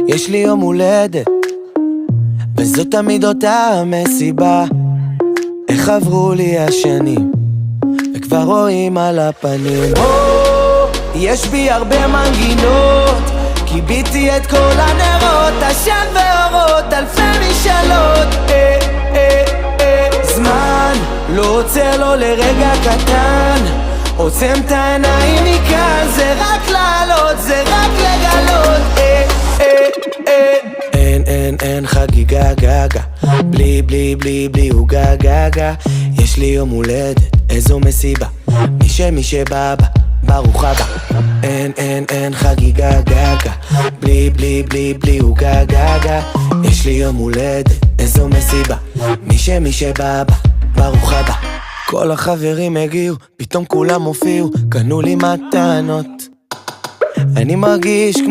יש לי יום הולדת, וזו תמיד אותה המסיבה. איך עברו לי השנים, וכבר רואים על הפנים. יש בי הרבה מנגינות, קיביתי את כל הנרות, עשן ואורות, אלפי משאלות. זמן לא עוצר לו לרגע קטן, עוצם את העיניים מכאן. זה רק לעלות, זה רק לגלות. אין חגיגה גגה, בלי הוא גגה. יש לי יום הולדת, איזו מסיבה, מי שבא ברוך הבא. אין חגיגה גגה, בלי הוא גגה. יש לי יום הולדת, איזו מסיבה, מי שבא ברוך הבא. כל החברים הגיעו, פתאום כולם הופיעו, קנו לי מתנות. אני מרגיש כמו